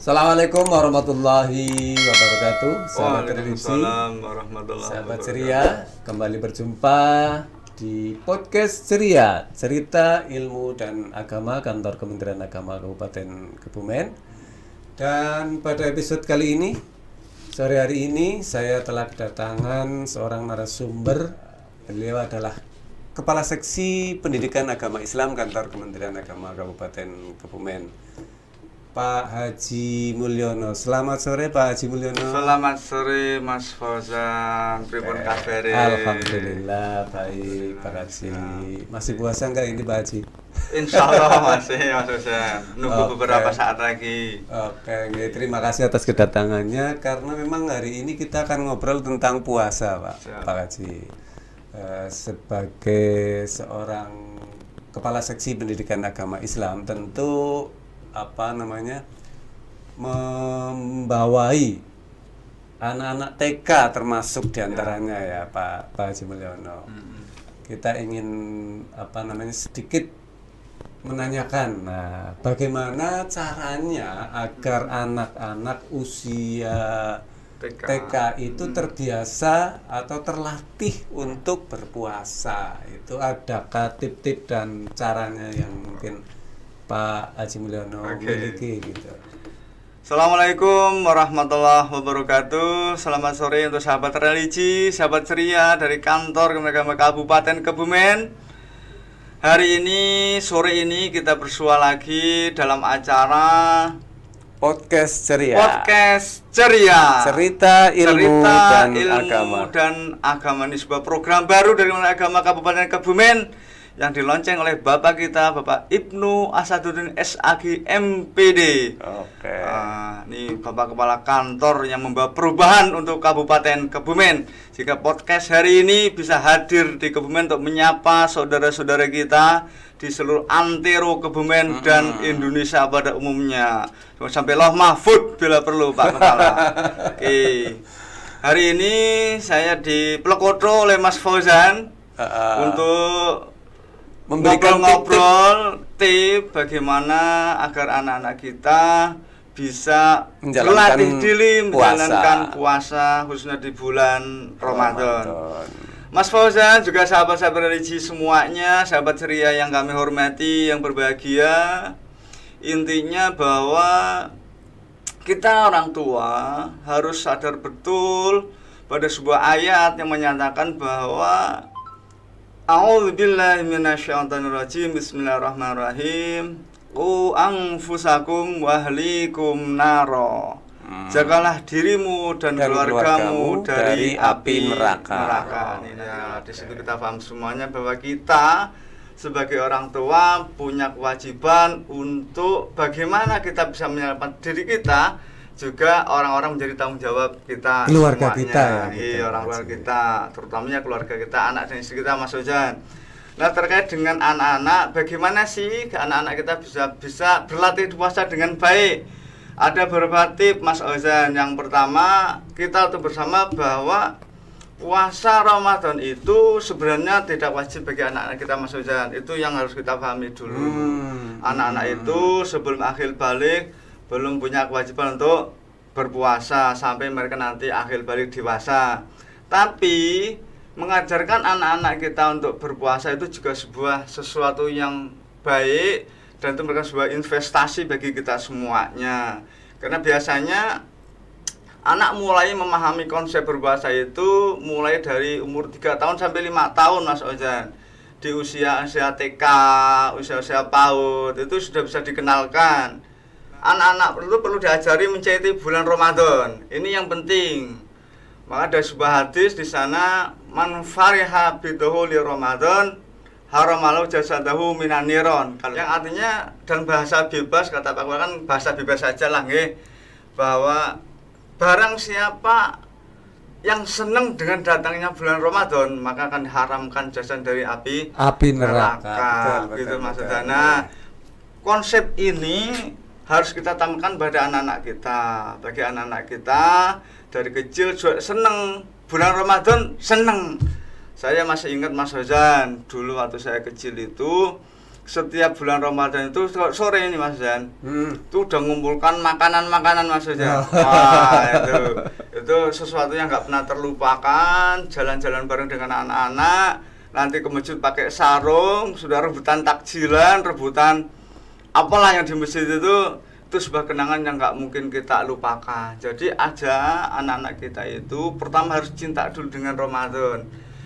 Assalamualaikum warahmatullahi wabarakatuh. Sahabat televisi, warahmatullahi sahabat wabarakatuh. ceria, kembali berjumpa di podcast Ceria, cerita ilmu dan agama kantor Kementerian Agama Kabupaten Kebumen. Dan pada episode kali ini, sore hari ini saya telah kedatangan seorang narasumber. Beliau adalah Kepala Seksi Pendidikan Agama Islam kantor Kementerian Agama Kabupaten Kebumen, Pak Haji Mulyono. Selamat sore Pak Haji Mulyono. Selamat sore Mas Fauzan. Pripun kabare? Alhamdulillah baik Pak Haji. Masih puasa enggak ini Pak Haji? Insya Allah masih Mas Fauzan. Nunggu beberapa saat lagi. Oke, terima kasih atas kedatangannya karena memang hari ini kita akan ngobrol tentang puasa Pak Haji. Sebagai seorang Kepala Seksi Pendidikan Agama Islam tentu membawai anak-anak TK termasuk diantaranya ya Pak Haji Mulyono. Kita ingin sedikit menanyakan, bagaimana caranya agar anak-anak usia TK itu terbiasa atau terlatih untuk berpuasa. Itu adakah tip-tip dan caranya yang mungkin Pak Haji Mulyono miliki gitu. Assalamualaikum warahmatullahi wabarakatuh. Selamat sore untuk sahabat religi, sahabat ceria dari kantor Kementerian Agama Kabupaten Kebumen. Hari ini, sore ini kita bersua lagi dalam acara Podcast Ceria. Podcast Ceria. Cerita ilmu dan agama. Dan agama ini sebuah program baru dari Kementerian Agama Kabupaten Kebumen yang dilonceng oleh Bapak kita, Bapak Ibnu Asaduddin SAG MPD. Oke. Ini Bapak Kepala Kantor yang membawa perubahan untuk Kabupaten Kebumen. Jika podcast hari ini bisa hadir di Kebumen untuk menyapa saudara-saudara kita di seluruh antero Kebumen dan Indonesia pada umumnya. Sampai loh mahfud bila perlu Pak Kepala. Oke. Hari ini saya dipelekoto oleh Mas Fauzan untuk memberikan ngobrol tip bagaimana agar anak-anak kita bisa berlatih diri menjalankan puasa khususnya di bulan Ramadan. Mas Fauzan juga sahabat-sahabat religi semuanya, sahabat ceria yang kami hormati, yang berbahagia. Intinya bahwa kita orang tua harus sadar betul pada sebuah ayat yang menyatakan bahwa A'udzubillahi minasyaitonirrajim. Bismillahirrahmanirrahim. Qu anfusakum wa ahlikum naro. Jagalah dirimu dan keluargamu dari api neraka. Ya, di situ kita paham semuanya bahwa kita sebagai orang tua punya kewajiban untuk bagaimana kita bisa menyelamatkan diri kita, juga orang-orang menjadi tanggung jawab kita, keluarga semuanya. Kita ya, iya, orang keluarga kita, terutamanya keluarga kita, anak dan istri kita, Mas Fauzan. Nah, terkait dengan anak-anak, bagaimana sih anak-anak kita bisa berlatih puasa dengan baik? Ada beberapa tips Mas Fauzan. Yang pertama, kita tahu bersama bahwa puasa Ramadan itu sebenarnya tidak wajib bagi anak-anak kita, Mas Fauzan. Itu yang harus kita pahami dulu. Anak-anak itu sebelum akhir balik belum punya kewajiban untuk berpuasa sampai mereka nanti akhir balik dewasa. Tapi mengajarkan anak-anak kita untuk berpuasa itu juga sesuatu yang baik, dan itu merupakan sebuah investasi bagi kita semuanya. Karena biasanya anak mulai memahami konsep berpuasa itu mulai dari umur 3 tahun sampai 5 tahun Mas Fauzan. Di usia TK, usia PAUD itu sudah bisa dikenalkan. Anak-anak perlu diajari mencintai bulan Ramadan. Ini yang penting. Maka ada sebuah hadis di sana, man fariha biduhuli Ramadan haramalahu jasadahu minan niron. Yang artinya dalam bahasa bebas, kata Pak kan bahasa bebas saja lah nggih, bahwa barang siapa yang senang dengan datangnya bulan Ramadan maka akan diharamkan jasad dari api neraka. Gitu maksudnya. Nah, konsep ini harus kita tanamkan pada anak-anak kita. Bagi anak-anak kita dari kecil juga seneng bulan Ramadan, seneng. Saya masih ingat Mas Fauzan, dulu waktu saya kecil itu setiap bulan Ramadan itu sore ini Mas Jan, itu udah ngumpulkan makanan-makanan Mas Jan. Wah, itu sesuatu yang nggak pernah terlupakan. Jalan-jalan bareng dengan anak-anak, nanti ke masjid pakai sarung, sudah rebutan takjilan, rebutan apalah yang di masjid itu sebuah kenangan yang nggak mungkin kita lupakan. Jadi aja anak-anak kita itu pertama harus cinta dulu dengan Ramadan.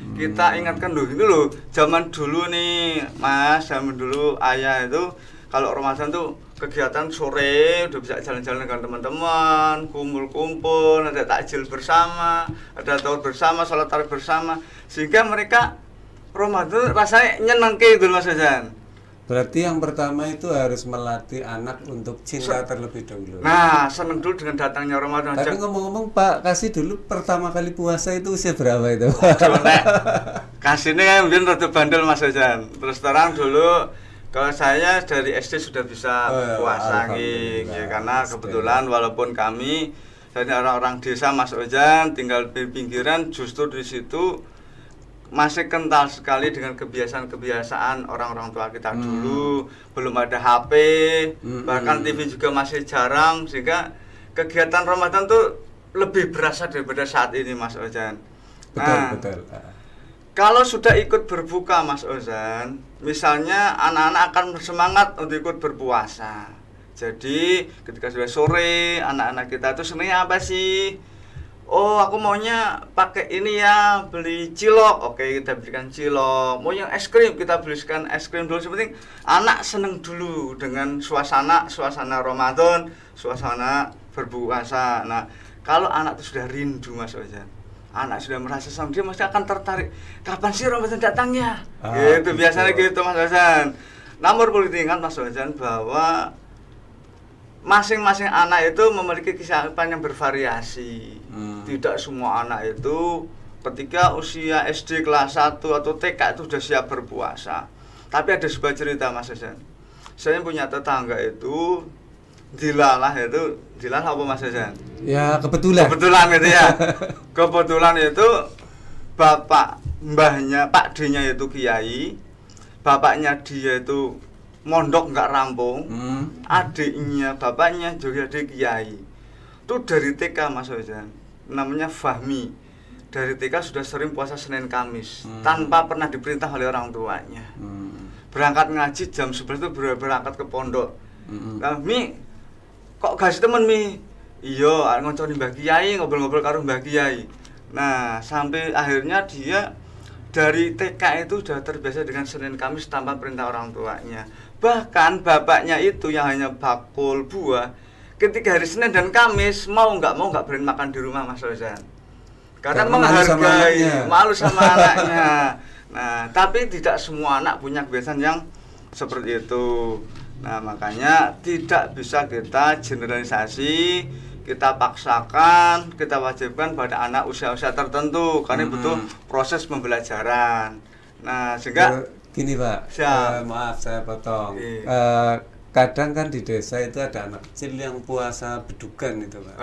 Kita ingatkan dulu, ini loh, zaman dulu nih Mas, zaman dulu ayah itu kalau Ramadan tuh kegiatan sore udah bisa jalan-jalan dengan teman-teman, kumpul-kumpul, ada takjil bersama, ada taur bersama, sholat tarawih bersama, sehingga mereka Ramadan rasanya nyenengke itu Mas Hasan. Berarti yang pertama itu harus melatih anak untuk cinta terlebih dahulu. Nah, seneng dulu dengan datangnya Ramadan. Tapi ngomong-ngomong Pak, kasih dulu pertama kali puasa itu usia berapa itu? Kasihnya kan mungkin rada bandel Mas Hasan. Terus terang dulu, kalau saya dari SD sudah bisa puasa ya, karena kebetulan walaupun kami dari orang-orang desa Mas Ojan tinggal di pinggiran, justru di situ masih kental sekali dengan kebiasaan-kebiasaan orang-orang tua kita dulu. Belum ada HP, bahkan TV juga masih jarang, sehingga kegiatan Ramadan tuh lebih berasa daripada saat ini Mas Ozan. Betul. Kalau sudah ikut berbuka Mas Ozan, misalnya anak-anak akan bersemangat untuk ikut berpuasa. Jadi ketika sudah sore, anak-anak kita tuh senangnya apa sih? Oh, aku maunya pakai ini ya, beli cilok. Oke, kita belikan cilok. Mau yang es krim, kita belikan es krim dulu. Sepenting anak seneng dulu dengan suasana Ramadan, suasana berpuasa. Nah, kalau anak itu sudah rindu Mas Ojan, anak sudah merasa senang, dia mesti akan tertarik. Kapan sih Ramadan datangnya? Gitu, biasanya gitu Mas Ojan. Namun perlu diingat Mas Ojan bahwa masing-masing anak itu memiliki kesiapan yang bervariasi. Tidak semua anak itu ketika usia SD kelas 1 atau TK itu sudah siap berpuasa. Tapi ada sebuah cerita Mas Hasan. Saya punya tetangga itu dilalah apa Mas Hasan? Ya kebetulan gitu ya. Kebetulan itu mbahnya, Pak D-nya itu kiai, bapaknya dia itu mondok nggak rampung, adiknya bapaknya juga adik kiai. Itu dari TK Mas Ozan, namanya Fahmi. Dari TK sudah sering puasa Senin Kamis tanpa pernah diperintah oleh orang tuanya. Berangkat ngaji jam 11 itu berangkat ke pondok. Nah, Mi, kok kasih temen Mi? Iya, ngonconi Mbah Kiai, ngobrol-ngobrol karo Mbah Kiai. Nah, sampai akhirnya dia dari TK itu sudah terbiasa dengan Senin Kamis tanpa perintah orang tuanya. Bahkan bapaknya itu yang hanya bakul buah, ketika hari Senin dan Kamis mau nggak berani makan di rumah Mas Ozan, karena menghargai, malu sama anaknya. Nah, tapi tidak semua anak punya kebiasaan yang seperti itu. Nah, makanya tidak bisa kita generalisasi, kita paksakan, kita wajibkan pada anak usia-usia tertentu, karena butuh proses pembelajaran. Nah, sehingga gini Pak, maaf saya potong. Kadang kan di desa itu ada anak kecil yang puasa bedukan itu Pak.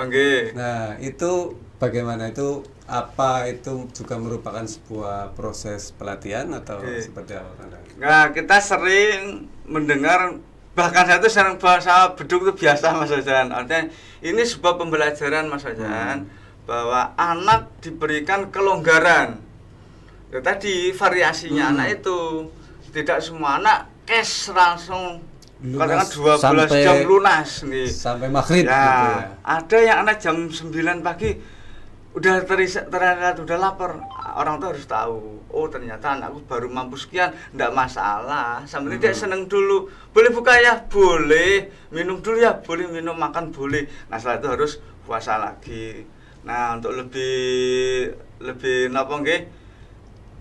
Nah, itu bagaimana, itu apa itu juga merupakan sebuah proses pelatihan atau seperti apa? Nah, kita sering mendengar, bahkan saya itu sering bahasa beduk itu biasa Mas Ozan. Artinya ini sebuah pembelajaran Mas Ozan, bahwa anak diberikan kelonggaran. Ya, tadi variasinya anak itu tidak semua anak cash langsung katakan 12 jam lunas nih. Sampai maghrib ya, gitu ya. Ada yang anak jam 9 pagi udah terlihat udah lapar. Orang tuh harus tahu, oh ternyata anakku baru mampu sekian, enggak masalah. Sampai dia seneng dulu. Boleh buka ya? Boleh. Minum dulu ya? Boleh. Minum, makan boleh. Nah, setelah itu harus puasa lagi. Nah, untuk lebih napa nggih?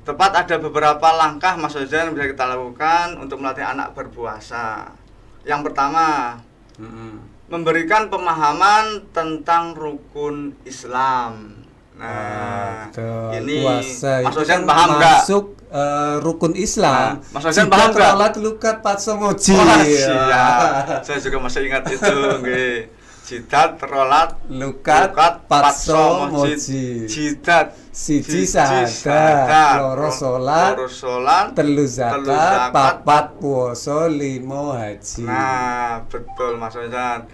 Tepat ada beberapa langkah Mas Ozan yang bisa kita lakukan untuk melatih anak berpuasa. Yang pertama, memberikan pemahaman tentang rukun Islam. Nah, ini puasa Mas Ozan paham nggak? Masuk rukun Islam. Mas Ozan paham nggak? Sholat lukat patsomoji. Saya juga masih ingat itu. jidat rolat lukat patso moji jidat siji sahadat loro salat telu zakat papat puasa 5 haji. Nah, betul Mas Fauzan.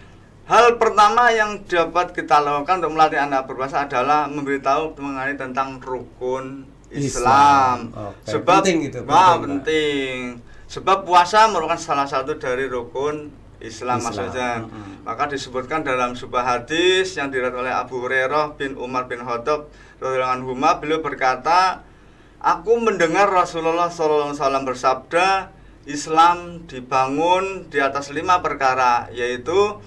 Hal pertama yang dapat kita lakukan untuk melatih anak berpuasa adalah memberitahu mengenai tentang rukun Islam. Okay. Sebab penting itu, penting. Sebab puasa merupakan salah satu dari rukun Islam. Mas Fauzan. Maka disebutkan dalam sebuah hadis yang diriwayatkan oleh Abu Hurairah bin Umar bin Khattab radhiyallahu anhu, beliau berkata, aku mendengar Rasulullah SAW bersabda, Islam dibangun di atas 5 perkara, yaitu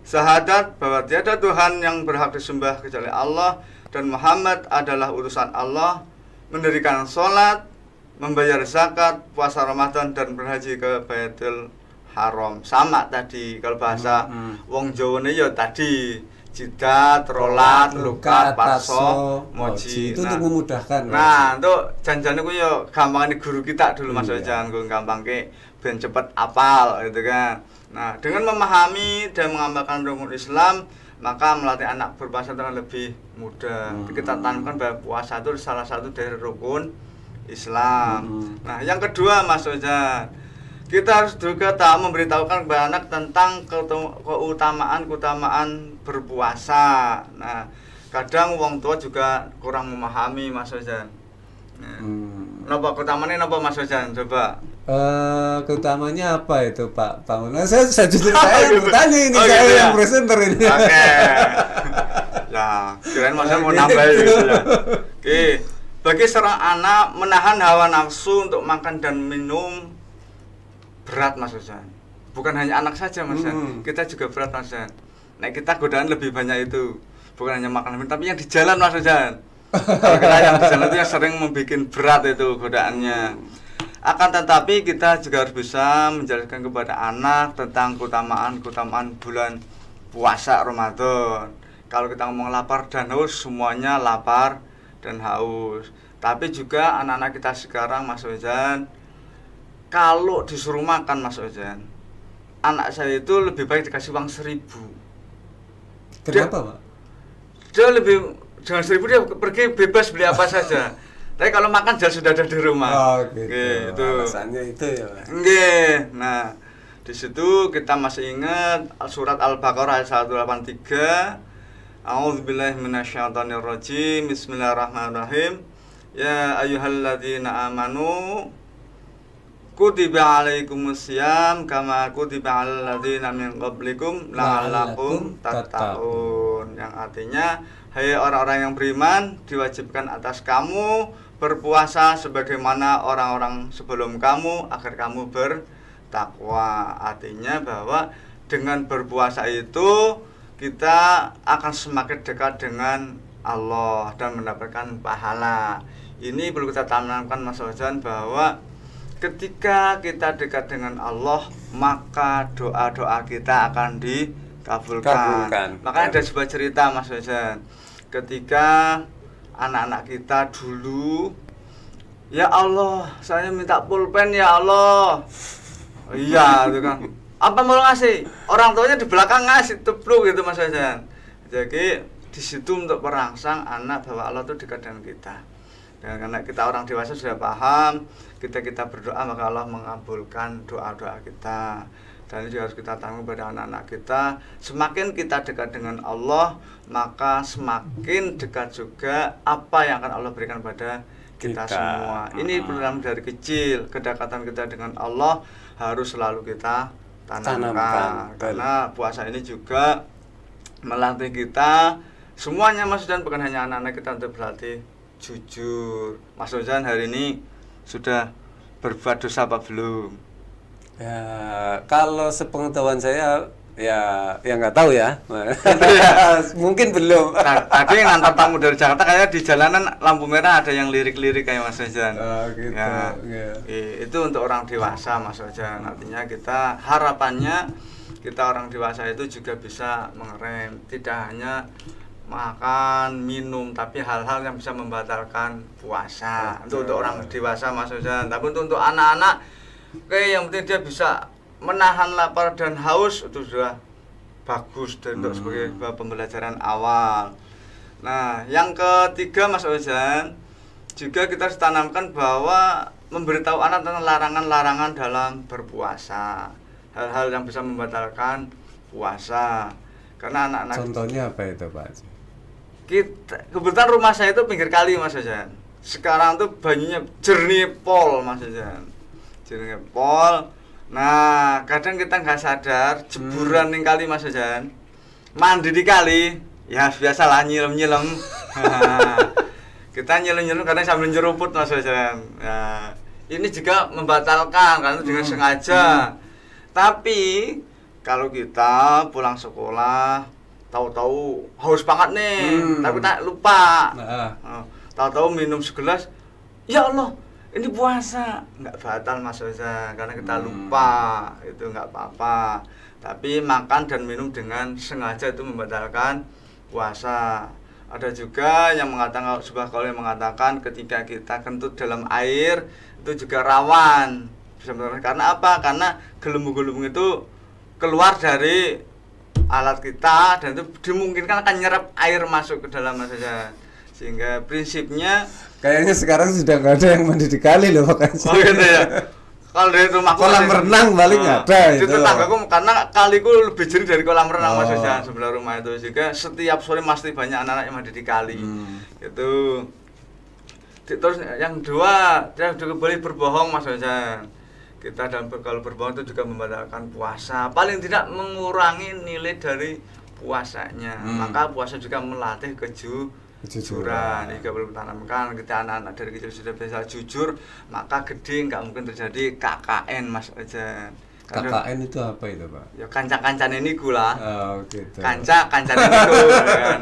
syahadat bahwa tiada Tuhan yang berhak disembah kecuali Allah dan Muhammad adalah utusan Allah, mendirikan sholat, membayar zakat, puasa Ramadan, dan berhaji ke Baitul Haram. Sama tadi kalau bahasa wong Jawa ini ya tadi jidat, rolat, lukat, patso, moji. Itu untuk memudahkan. Nah, untuk janjane ku ya gampangane guru kita dulu Mas Fauzan, nggo gampangke ben cepet apal gitu kan. Nah, dengan memahami dan mengamalkan rukun Islam, maka melatih anak berpuasa dengan lebih mudah. Kita tanamkan bahwa puasa itu salah satu dari rukun Islam. Nah, yang kedua Mas Fauzan, kita harus juga memberitahukan kepada anak tentang keutamaan berpuasa. Nah, kadang wong tua juga kurang memahami Mas Fauzan. Nah, napa keutamanya napa Mas Fauzan? Coba. Keutamanya apa itu Pak Pangun? Saya justru saya bertanya ini, saya gitu yang ya? presenter ini. Oke. Ya, kirain Mas mau nambah gitu ya. Oke. Bagi seorang anak menahan hawa nafsu untuk makan dan minum berat Mas Fauzan. Bukan hanya anak saja Mas Fauzan, kita juga berat Mas Fauzan. Nah, kita godaan lebih banyak itu. Bukan hanya makan minum, tapi yang di jalan Mas Fauzan. Kalau kita yang di jalan itu yang sering membuat berat itu godaannya. Akan tetapi kita juga harus bisa menjelaskan kepada anak tentang keutamaan bulan puasa Ramadan. Kalau kita ngomong lapar dan haus, semuanya lapar dan haus. Tapi juga anak-anak kita sekarang Mas Fauzan, kalau disuruh makan Mas Fauzan, anak saya itu lebih baik dikasih uang 1.000. Kenapa Pak? Dia lebih dengan 1.000 dia pergi bebas beli apa saja. Tapi kalau makan jelas sudah ada di rumah. Oh, gitu. Itu alasannya itu ya Pak. Nah, di situ kita masih ingat surat Al-Baqarah ayat 183. A'udzubillahi minasyaitonirrajim. Bismillahirrahmanirrahim. Ya ayyuhalladzina amanu kutiba alaikumusiyam kama kutiba alal ladzina min qablikum la'allakum tattaqun. Yang artinya, hai orang-orang yang beriman, diwajibkan atas kamu berpuasa sebagaimana orang-orang sebelum kamu agar kamu bertakwa. Artinya bahwa dengan berpuasa itu kita akan semakin dekat dengan Allah dan mendapatkan pahala. Ini perlu kita tanamkan Mas Fauzan, bahwa ketika kita dekat dengan Allah, maka doa-doa kita akan dikabulkan. Makanya ada sebuah cerita Mas Fauzan, ketika anak-anak kita dulu, ya Allah, saya minta pulpen ya Allah. Iya, itu kan. Apa mau ngasih? Orang tuanya di belakang ngasih tepluk gitu Mas Fauzan. Jadi di situ untuk merangsang anak bahwa Allah itu dekat dengan kita. Dan karena kita orang dewasa sudah paham, kita berdoa maka Allah mengabulkan doa-doa kita. Dan ini juga harus kita tanam kepada anak-anak kita. Semakin kita dekat dengan Allah, maka semakin dekat juga apa yang akan Allah berikan pada kita semua. Ini program dari kecil, kedekatan kita dengan Allah harus selalu kita tanamkan. Karena puasa ini juga melatih kita semuanya Mas Fauzan, bukan hanya anak-anak kita, untuk berlatih jujur. Mas Fauzan hari ini sudah berbuat dosa apa belum? Ya, kalau sepengetahuan saya ya nggak tahu ya. Mungkin belum. Nah, tadi ngantar tamu dari Jakarta, kayak di jalanan lampu merah ada yang lirik-lirik kayak Mas Fauzan. Oh, gitu. Ya, itu untuk orang dewasa Mas Fauzan. Artinya kita harapannya kita orang dewasa itu juga bisa mengerem, tidak hanya makan, minum, tapi hal-hal yang bisa membatalkan puasa. Untuk orang dewasa Mas Fauzan. Tapi untuk anak-anak, yang penting dia bisa menahan lapar dan haus, itu sudah bagus dan untuk sebagai pembelajaran awal. Nah, yang ketiga Mas Ozan, juga kita harus tanamkan bahwa memberitahu anak tentang larangan-larangan dalam berpuasa, hal-hal yang bisa membatalkan puasa. Karena anak-anak, contohnya apa itu Pak? Kebetulan rumah saya itu pinggir kali Mas Ozan. Sekarang tuh banyunya jernih pol Mas Ozan, jernih pol. Nah, kadang kita nggak sadar jeburan ning kali Mas Ozan, mandi di kali, ya biasalah nyilem-nyilem. Kita nyelem-nyelem karena sambil nyeruput Mas Ozan. Nah, ini juga membatalkan karena dengan sengaja. Tapi kalau kita pulang sekolah tahu-tahu haus banget nih, tapi tak lupa. Tahu-tahu minum segelas, ya Allah, ini puasa. Nggak batal Mas Ozan karena kita lupa, itu nggak apa-apa. Tapi makan dan minum dengan sengaja itu membatalkan puasa. Ada juga yang mengatakan, sebuah kaul yang mengatakan ketika kita kentut dalam air itu juga rawan. Karena apa? Karena gelembung-gelembung itu keluar dari alat kita dan itu dimungkinkan akan nyerap air masuk ke dalam saja. Sehingga prinsipnya kayaknya sekarang sudah nggak ada yang mandi di kali loh makanya. Oh gitu ya. Kalau dari rumahku kolam renang paling ada itu. Tetanggaku karena kaliku lebih jernih dari kolam renang Mas Ozan sebelah rumah itu. Juga setiap sore pasti banyak anak-anak yang mandi di kali. Itu. Terus yang kedua, dia juga boleh berbohong Mas Ozan. Kita dalam kalau berbohong itu juga membatalkan puasa. Paling tidak mengurangi nilai dari puasanya. Maka puasa juga melatih kejujuran. Ini perlu ditanamkan. Kita anak-anak dari kecil sudah biasa jujur, maka gede nggak mungkin terjadi KKN Mas Ozan. KKN itu apa itu Pak? Ya kanca-kancan ini gula. Oh gitu. Kanca-kancan itu kan,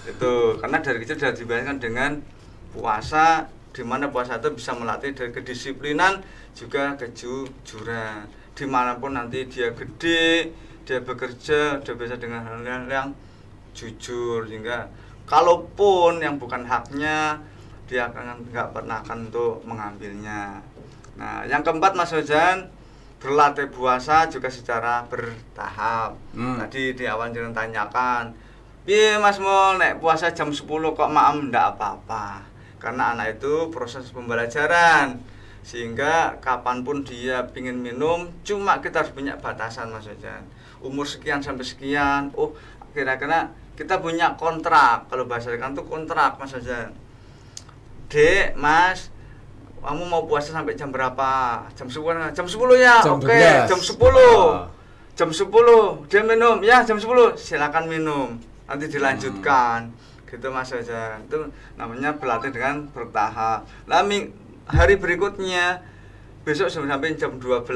itu karena dari kecil sudah dibiasakan dengan puasa, di mana puasa itu bisa melatih dari kedisiplinan juga kejujuran. Dimanapun nanti dia gede, dia bekerja, dia biasa dengan hal-hal yang jujur, sehingga kalaupun yang bukan haknya dia akan nggak pernah akan untuk mengambilnya. Nah, yang keempat Mas Ozan, berlatih puasa juga secara bertahap. Tadi di awal jangan tanyakan, piye Mas mau nek puasa jam 10 kok maem ndak apa-apa. Karena anak itu proses pembelajaran, sehingga kapanpun dia pingin minum, cuma kita harus punya batasan Mas Ozan. Umur sekian sampai sekian, oh kira-kira kita punya kontrak, kalau bahasa kan itu kontrak Mas Ozan. Dek, Mas, kamu mau puasa sampai jam berapa? Jam 10, jam 10 ya? Oke, jam 10. Jam 10, dia minum, ya jam 10, silakan minum, nanti dilanjutkan. Gitu Mas Ozan, itu namanya berlatih dengan bertahap. Nah, hari berikutnya besok sampai jam 12,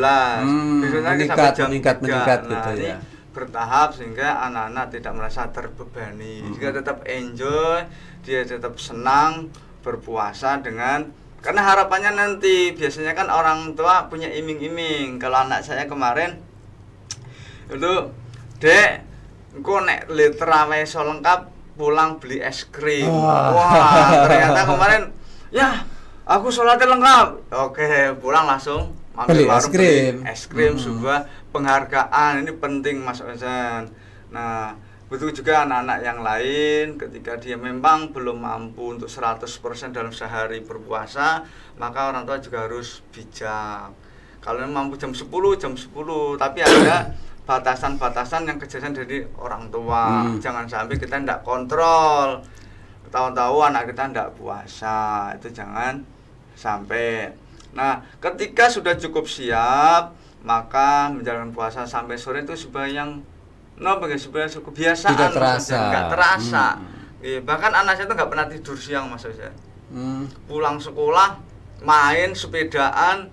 besok lagi sampai jam 3. Nah, gitu ya. Ini bertahap sehingga anak-anak tidak merasa terbebani, juga tetap enjoy, dia tetap senang berpuasa dengan, karena harapannya nanti biasanya kan orang tua punya iming-iming. Kalau anak saya kemarin itu, Dek, engko nek terawih so lengkap pulang beli es krim. Wah, ternyata kemarin ya aku sholatnya lengkap. Oke, pulang langsung beli es krim. Es krim sebuah penghargaan. Ini penting Mas Ozan. Nah, betul juga anak-anak yang lain ketika dia memang belum mampu untuk 100% dalam sehari berpuasa, maka orang tua juga harus bijak. Kalau mampu jam 10, tapi ada batasan-batasan yang kejadian dari orang tua. Jangan sampai kita tidak kontrol, tahu-tahu anak kita tidak puasa, itu jangan sampai. Nah, ketika sudah cukup siap, maka menjalankan puasa sampai sore itu sebuah yang sebenarnya kebiasaan, tidak terasa. Nggak terasa. Bahkan anak saya itu nggak pernah tidur siang Mas Ozan. Pulang sekolah, main sepedaan,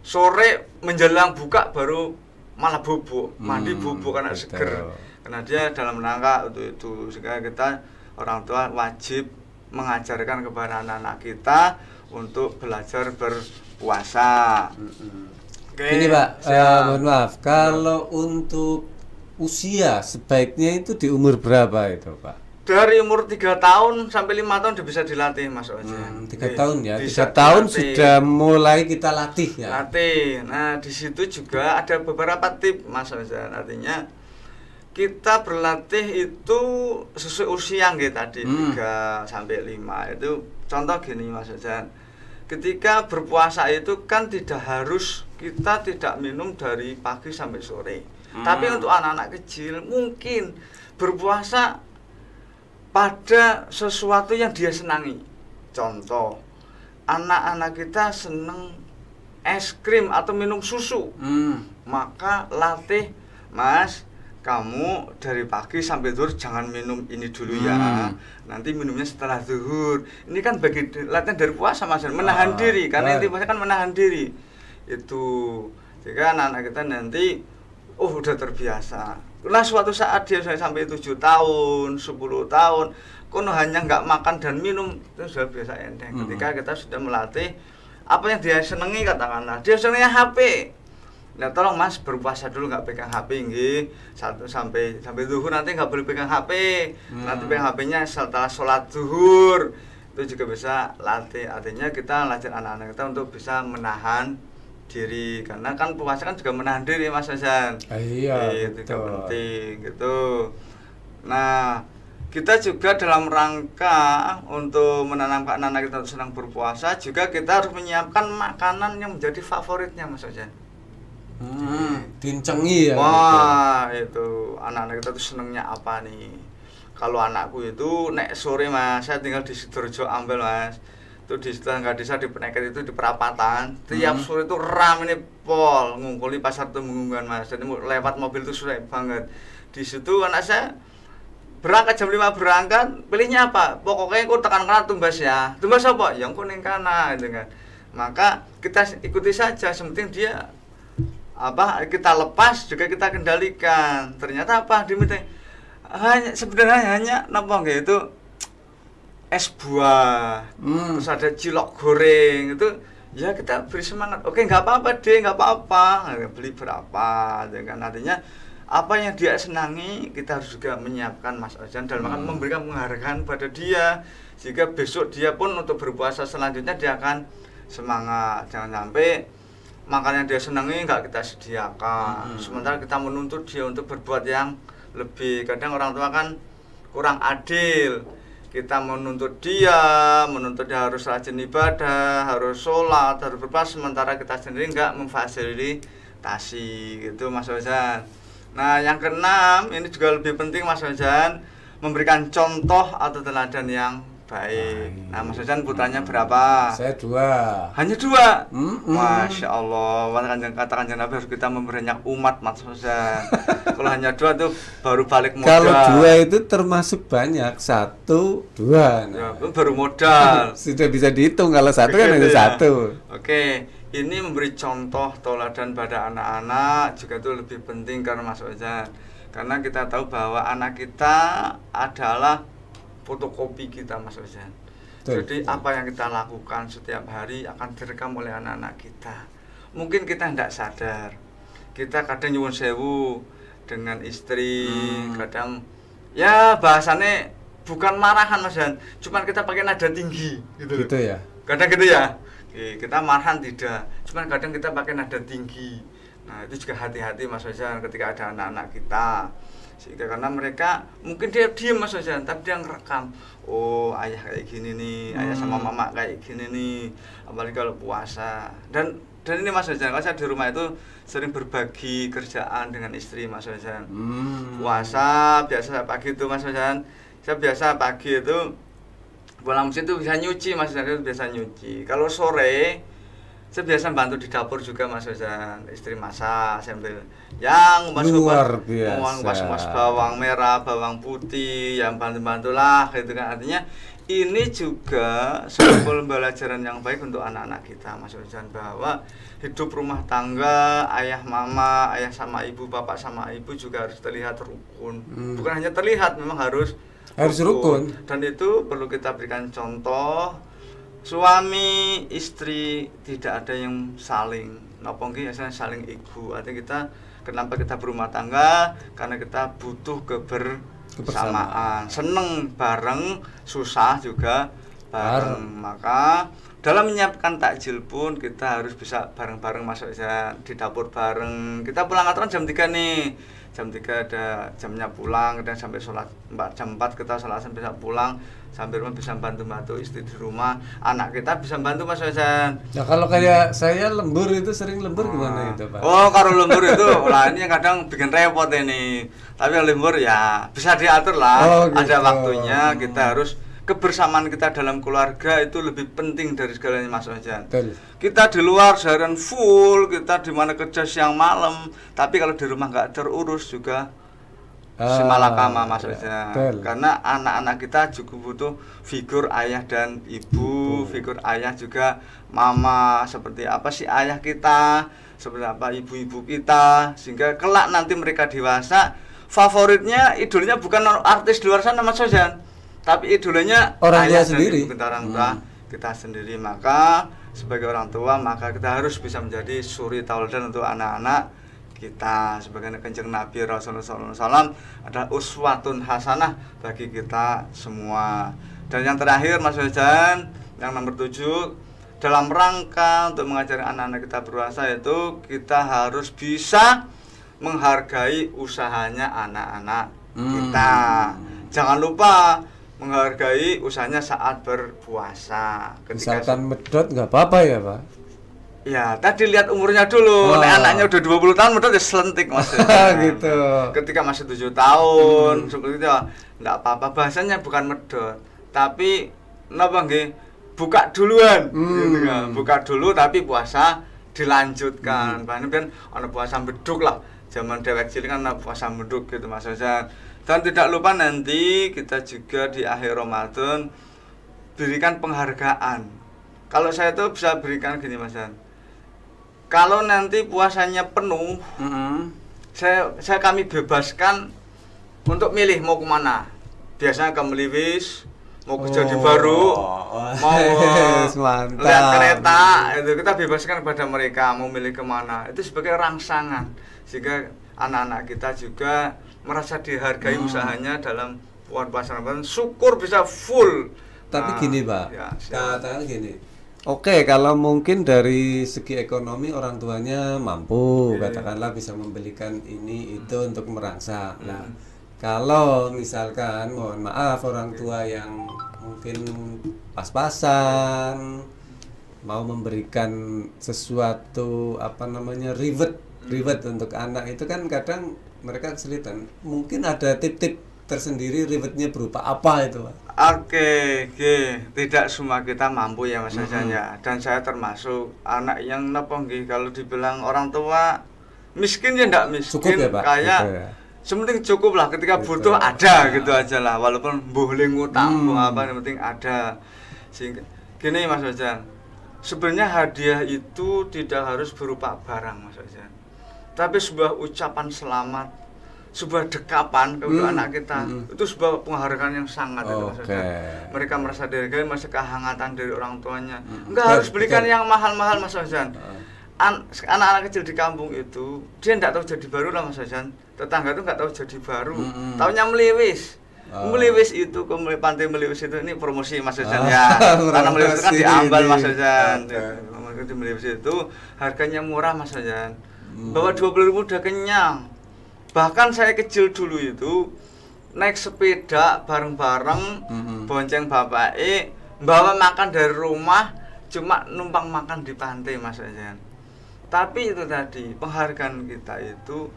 sore menjelang buka baru malah bubuk, mandi bubuk karena seger. Karena dia dalam rangka untuk itu, sehingga kita orang tua wajib mengajarkan kepada anak-anak kita untuk belajar berpuasa. Ini Pak, mohon maaf, kalau untuk usia sebaiknya itu di umur berapa itu Pak? Dari umur 3 tahun sampai 5 tahun sudah bisa dilatih Mas Ozan. 3 tahun ya, 3 tahun dilatih. Sudah mulai kita latih ya. Latih. Nah, di situ juga ada beberapa tip Mas Ozan. Artinya kita berlatih itu sesuai usia nggih tadi 3 sampai 5. Itu contoh gini Mas Ojan. Ketika berpuasa itu kan tidak harus kita tidak minum dari pagi sampai sore. Tapi untuk anak-anak kecil mungkin berpuasa pada sesuatu yang dia senangi. Contoh, anak-anak kita seneng es krim atau minum susu. Maka latih, Mas, kamu dari pagi sampai zuhur jangan minum ini dulu ya. Nanti minumnya setelah zuhur. Ini kan bagi latihan dari puasa Mas, menahan diri. Karena inti puasa kan menahan diri. Itu jika anak-anak kita nanti udah terbiasa. Nah suatu saat dia sampai 7 tahun, 10 tahun, kono hanya nggak makan dan minum, itu sudah biasa enteng. Ketika kita sudah melatih apa yang dia senangi, katakanlah dia senangnya HP. Nah tolong Mas berpuasa dulu nggak pegang HP nggih. 1 sampai zuhur nanti nggak boleh pegang HP. Nanti pegang HP-nya setelah sholat zuhur. Itu juga bisa latih. Artinya kita latih anak-anak kita untuk bisa menahan diri. Karena kan puasa kan juga menahan diri Mas Hasan. Iya, itu juga penting gitu. Nah kita juga dalam rangka untuk menanamkan anak-anak kita untuk senang berpuasa, juga kita harus menyiapkan makanan yang menjadi favoritnya Mas Hasan. Dincengi ya. Wah, itu anak-anak kita tuh senengnya apa nih? Kalau anakku itu nek sore Mas, saya tinggal di Sidoarjo Ampel Mas. Itu di tetangga desa di Peneket itu di perapatan. Tiap sore itu ramai pol ngungkuli pasar Temunggungan Mas. Jadi lewat mobil itu sudah banget. Di situ anak saya berangkat jam 5 berangkat, pilihnya apa? Pokoknya aku tekan kanan tumbas ya. Tumbas apa? Yang kuning kanan gitu kan. Maka kita ikuti saja, sementing dia kita lepas juga kita kendalikan. Ternyata apa diminta sebenarnya hanya napa gitu es buah, terus ada cilok goreng itu ya kita beri semangat. Oke nggak apa-apa deh, nggak apa-apa, beli berapa dengan artinya apa yang dia senangi kita harus juga menyiapkan Mas Ojan dan memberikan penghargaan pada dia sehingga besok dia pun untuk berpuasa selanjutnya dia akan semangat. Jangan sampai makanan yang dia senangi nggak kita sediakan, sementara kita menuntut dia untuk berbuat yang lebih. Kadang orang tua kan kurang adil, kita menuntut dia harus rajin ibadah, harus sholat, harus berpuasa, sementara kita sendiri nggak memfasilitasi gitu Mas Ozan. Nah yang keenam ini juga lebih penting Mas Ozan, memberikan contoh atau teladan yang baik. Nah Mas Ozan putranya berapa? Saya 2. Hanya 2? Masya Allah. Katakan Nabi harus kita memperbanyak umat Mas Ozan. Kalau hanya 2 tuh baru balik modal. Kalau 2 itu termasuk banyak. 1, 2 ya, baru modal. Sudah bisa dihitung kalau 1 kan hanya 1. Oke, ini memberi contoh teladan pada anak-anak juga itu lebih penting karena Mas Ozan. Karena kita tahu bahwa anak kita adalah fotokopi kita Mas Ozan. Jadi apa yang kita lakukan setiap hari akan direkam oleh anak-anak kita. Mungkin kita tidak sadar. Kita kadang nyuwun sewu dengan istri, kadang ya bahasannya bukan marahan Mas Ozan, cuman kita pakai nada tinggi gitu ya. Kadang gitu ya. Kita marahan tidak, cuman kadang kita pakai nada tinggi. Nah, itu juga hati-hati Mas Ozan ketika ada anak-anak kita. Sehingga karena mereka mungkin dia diam Mas Ozan, tapi dia ngerekam. Oh ayah kayak gini nih, ayah sama mama kayak gini nih, apalagi kalau puasa. Dan ini Mas Ozan, kalau saya di rumah itu sering berbagi kerjaan dengan istri Mas Ozan. Puasa biasa pagi itu Mas Ozan, saya biasa pagi itu pulang mesin itu bisa nyuci Mas Ozan, itu biasa nyuci. Kalau sore saya biasa bantu di dapur juga Mas Ozan, istri masak sambil yang ngupas bawang merah, bawang putih, yang bantu-bantulah gitu kan. Artinya ini juga sebuah pembelajaran yang baik untuk anak-anak kita Mas Ozan, bahwa hidup rumah tangga ayah mama, ayah sama ibu, bapak sama ibu juga harus terlihat rukun. Bukan hanya terlihat, memang harus rukun. Dan itu perlu kita berikan contoh. Suami istri tidak ada yang saling saling ego. Artinya kita kenapa kita berumah tangga? Karena kita butuh kebersamaan, seneng bareng, susah juga bareng. Maka dalam menyiapkan takjil pun kita harus bisa bareng-bareng, Mas Fauzan, di dapur bareng. Kita pulang aturan jam 3 nih. Jam 3 ada jamnya pulang, dan sampai sholat jam 4 kita sholat bisa pulang, sampai rumah bisa bantu-bantu istri di rumah, anak kita bisa bantu, Mas Fauzan. Nah kalau kayak saya lembur itu sering lembur gimana itu Pak? Oh kalau lembur itu, lah ini yang kadang bikin repot ini. Tapi kalau lembur ya bisa diatur lah, gitu. Ada waktunya. Kita harus kebersamaan kita dalam keluarga itu lebih penting dari segalanya, Mas Fauzan. Kita di luar seharian full, kita di mana kerja siang malam, tapi kalau di rumah nggak terurus juga simalakama, Mas Fauzan. Karena anak-anak kita juga butuh figur ayah dan ibu, figur ayah juga mama, seperti apa sih ayah kita, seperti apa ibu-ibu kita, sehingga kelak nanti mereka dewasa, favoritnya, idolnya bukan artis di luar sana, Mas Fauzan, tapi idolanya orang tua ayah sendiri, dan orang tua kita sendiri. Maka sebagai orang tua, maka kita harus bisa menjadi suri tauladan untuk anak-anak kita. Sebagai Kanjeng Nabi Rasulullah SAW adalah uswatun hasanah bagi kita semua. Dan yang terakhir, Mas Fauzan, yang nomor 7, dalam rangka untuk mengajari anak-anak kita berpuasa, itu kita harus bisa menghargai usahanya anak-anak kita. Jangan lupa menghargai usahanya saat berpuasa. Misalkan medot nggak apa-apa ya Pak? Ya tadi lihat umurnya dulu. Nek anaknya udah 20 tahun medot ya selentik, Mas. Gitu. Ketika masih 7 tahun seperti itu nggak apa-apa. Bahasanya bukan medot, tapi napa nggih, buka duluan gitu kan. Buka dulu tapi puasa dilanjutkan. Bahkan kan ana puasa beduk lah. Zaman dewek cilik kan ana puasa beduk gitu, Mas. Dan tidak lupa nanti kita juga di akhir Ramadan berikan penghargaan. Kalau saya tuh bisa berikan gini, Mas. Kalau nanti puasanya penuh, kami bebaskan untuk milih mau kemana. Biasanya ke Meliwis, mau ke Jadi Baru, mau lihat kereta, itu kita bebaskan kepada mereka mau milih kemana. Itu sebagai rangsangan, sehingga anak-anak kita juga merasa dihargai usahanya dalam puasa Ramadan, syukur bisa full. Tapi gini Pak, ya, katakan gini, oke, kalau mungkin dari segi ekonomi orang tuanya mampu, katakanlah bisa membelikan ini itu untuk merangsang. Nah, kalau misalkan mohon maaf orang tua yang mungkin pas-pasan mau memberikan sesuatu reward untuk anak, itu kan kadang mereka kesulitan. Mungkin ada tip-tip tersendiri rewardnya berupa apa itu Pak? Oke, tidak semua kita mampu ya Mas Hasan ya. Dan saya termasuk anak yang kalau dibilang orang tua miskin ya enggak miskin, cukup ya, Pak? Kayak gitu ya. Sementing cukup lah, ketika butuh ada gitu aja lah, walaupun boleh ngutang apa yang penting ada. Sehingga gini Mas Hasan, sebenarnya hadiah itu tidak harus berupa barang Mas Hasan, tapi sebuah ucapan selamat, sebuah dekapan kepada anak kita, itu sebuah penghargaan yang sangat itu, Mas Hasan. Mereka merasa dihargai, merasa kehangatan dari orang tuanya. Enggak harus belikan yang mahal-mahal Mas Hasan. Anak-anak kecil di kampung itu dia enggak tahu Jadi Baru lah Mas Hasan. Tetangga itu enggak tahu Jadi Baru, taunya Meliwis. Meliwis itu ke pantai Meliwis itu, ini promosi Mas Hasan ya. Karena Meliwis itu kan di Ambal Mas Hasan. Di Meliwis itu harganya murah Mas Hasan. Bawa 20.000 udah kenyang. Bahkan saya kecil dulu itu naik sepeda bareng-bareng, bonceng bapak bawa makan dari rumah, cuma numpang makan di pantai Mas Hasan. Tapi itu tadi penghargaan kita itu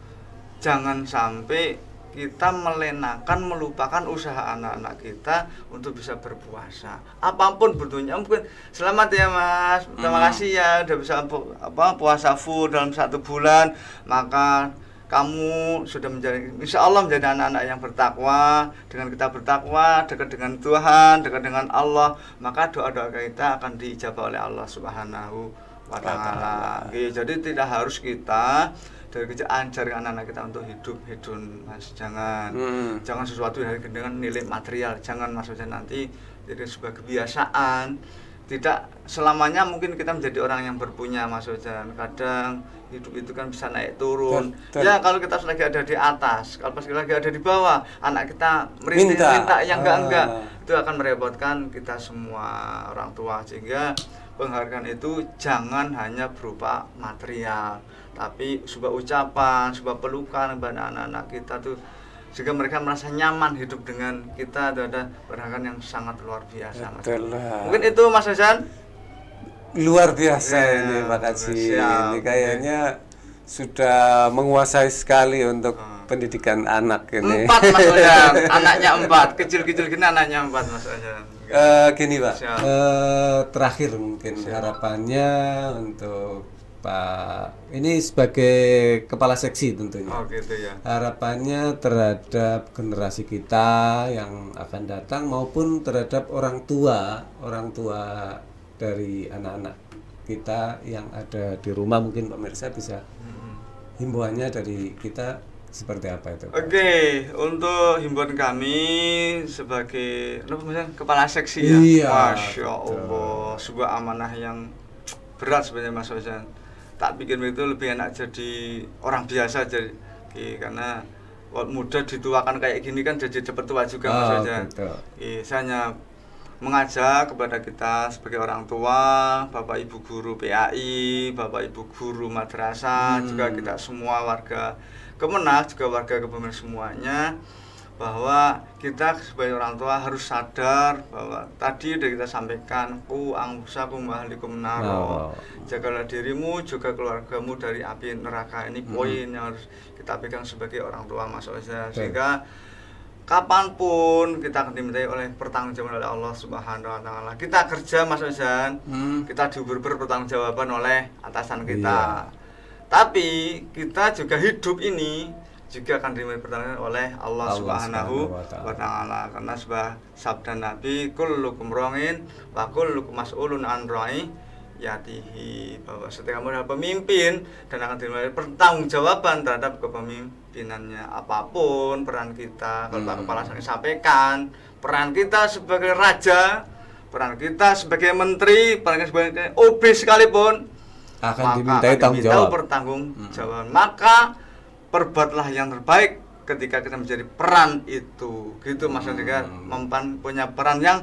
jangan sampai kita melenakan, melupakan usaha anak-anak kita untuk bisa berpuasa. Apapun bentuknya, mungkin selamat ya Mas, terima kasih ya udah bisa puasa full dalam 1 bulan, maka kamu sudah menjadi, insya Allah menjadi anak-anak yang bertakwa. Dengan kita bertakwa, dekat dengan Tuhan, dekat dengan Allah, maka doa-doa kita akan diijabah oleh Allah Subhanahu wa Ta'ala. Jadi tidak harus kita dari kecil ajarin anak-anak kita untuk hidup hedon, Mas. Jangan sesuatu yang dengan nilai material, jangan maksudnya nanti jadi sebuah kebiasaan. Tidak selamanya mungkin kita menjadi orang yang berpunya, Mas Ojan. Kadang hidup itu kan bisa naik turun. Ya kalau kita lagi ada di atas, kalau pas lagi ada di bawah, anak kita minta yang enggak, itu akan merepotkan kita semua orang tua. Sehingga penghargaan itu jangan hanya berupa material, tapi sebuah ucapan, sebuah pelukan kepada anak-anak kita tuh, sehingga mereka merasa nyaman hidup dengan kita. Itu ada penghargaan yang sangat luar biasa, Mas. Mungkin itu Mas Hasan. Luar biasa ini Pak Kaji. Ini kayaknya sudah menguasai sekali untuk pendidikan anak ini. 4 Mas Hasan, anaknya 4, kecil-kecil gini anaknya 4 Mas Hasan. Gini Pak, terakhir mungkin harapannya untuk Pak ini sebagai kepala seksi tentunya. Oh gitu ya. Harapannya terhadap generasi kita yang akan datang maupun terhadap orang tua dari anak-anak kita yang ada di rumah. Mungkin pemirsa bisa himbauannya dari kita seperti apa itu? Oke, untuk himbauan kami sebagai kepala seksi ya. Iya, Masya Allah, sebuah amanah yang berat sebenarnya Mas Hasan. Tak pikir itu lebih enak jadi orang biasa jadi, karena muda dituakan kayak gini kan jadi cepat tua juga Mas Hasan. Saya hanya mengajak kepada kita sebagai orang tua, Bapak Ibu guru PAI, Bapak Ibu guru madrasah, juga kita semua warga Kemenak, juga warga Kebumen semuanya, bahwa kita sebagai orang tua harus sadar bahwa tadi sudah kita sampaikan, ku angsakum ahlikum naro, jagalah dirimu juga keluargamu dari api neraka. Ini poin yang harus kita pegang sebagai orang tua Mas Oza, sehingga kapanpun kita akan dimintai oleh pertanggungjawaban oleh Allah Subhanahu Wa Taala. Kita kerja Mas Ozan, kita diberi pertanggungjawaban oleh atasan kita. Tapi kita juga hidup ini juga akan dimintai pertanggungan oleh Allah Subhanahu Wa Taala, karena sebuah sabda Nabi, kullukum ra'in wa kullukum mas'ulun an ra'iyatihi, bahwa setiap kamu adalah pemimpin dan akan dimintai pertanggungjawaban terhadap kepemimpinannya. Apapun peran kita, kalau Pak Kepala saya sampaikan, peran kita sebagai raja, peran kita sebagai menteri, peran kita sebagai OB sekalipun akan dimintai tanggung jawab. Pertanggungjawaban. Maka perbuatlah yang terbaik ketika kita menjadi peran itu. Gitu maksudnya punya peran yang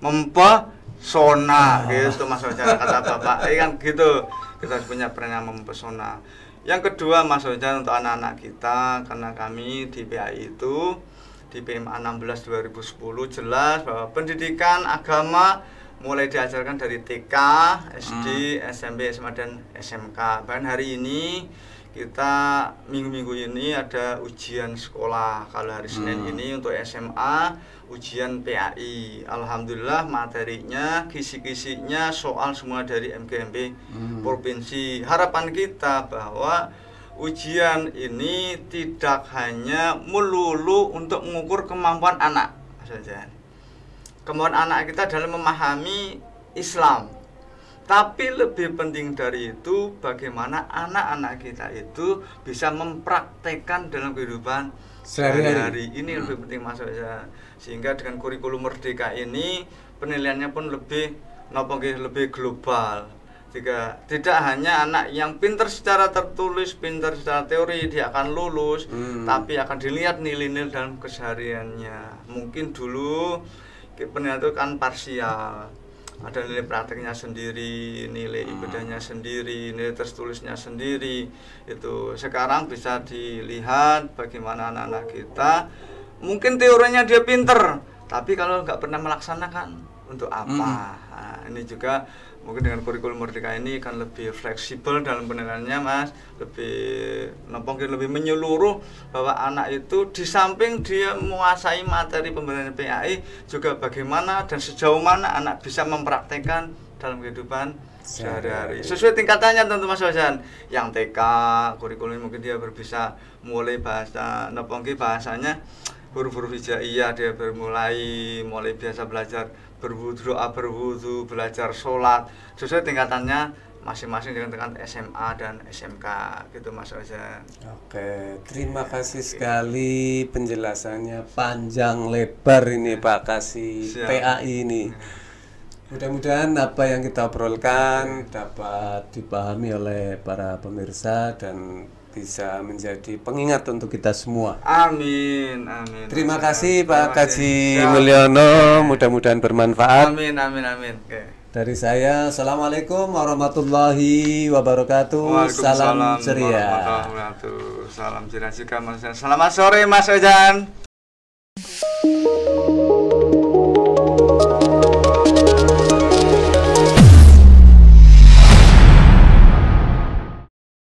mempesona. Gitu maksudnya kata Bapak. Kan gitu. Kita punya peran yang mempesona. Yang kedua maksudnya untuk anak-anak kita, karena kami di PAI itu di PMA 16 2010 jelas bahwa pendidikan agama mulai diajarkan dari TK, SD, SMP, SMA, dan SMK. Bahkan hari ini kita minggu-minggu ini ada ujian sekolah. Kalau hari Senin ini untuk SMA ujian PAI. Alhamdulillah materinya, kisi-kisinya soal semua dari MGMP provinsi. Harapan kita bahwa ujian ini tidak hanya melulu untuk mengukur kemampuan anak saja. Kemampuan anak kita dalam memahami Islam, tapi lebih penting dari itu bagaimana anak-anak kita itu bisa mempraktekkan dalam kehidupan sehari-hari. Ini lebih penting Mas Oza. Sehingga dengan kurikulum Merdeka ini penilaiannya pun lebih global. Jika tidak hanya anak yang pintar secara tertulis, pintar secara teori dia akan lulus, tapi akan dilihat nilai-nilai dalam kesehariannya. Mungkin dulu penilaian itu kan parsial, ada nilai prakteknya sendiri, nilai ibadahnya sendiri, nilai tertulisnya sendiri. Itu sekarang bisa dilihat bagaimana anak-anak kita, mungkin teorinya dia pinter, tapi kalau nggak pernah melaksanakan untuk apa? Nah, ini juga mungkin dengan kurikulum Merdeka ini akan lebih fleksibel dalam penilaiannya Mas, lebih menyeluruh, bahwa anak itu di samping dia menguasai materi pembelajaran PAI, juga bagaimana dan sejauh mana anak bisa mempraktekkan dalam kehidupan sehari-hari sesuai tingkatannya tentu Mas Hasan. Yang TK kurikulum mungkin dia bisa mulai bahasanya huruf-huruf hijaiyah, dia mulai biasa belajar berwudu, belajar sholat sesuai tingkatannya masing-masing dengan tingkat SMA dan SMK gitu Mas Oza. Oke, terima kasih sekali penjelasannya panjang lebar ini Pak Kasih PAI ini. Mudah-mudahan apa yang kita obrolkan dapat dipahami oleh para pemirsa dan bisa menjadi pengingat untuk kita semua. Amin. Terima kasih Pak Kaji Mulyono, mudah-mudahan bermanfaat. Amin. Oke. Dari saya, Assalamualaikum warahmatullahi wabarakatuh. Salam ceria. Salam ceria juga Mas. Selamat sore Mas Ojan.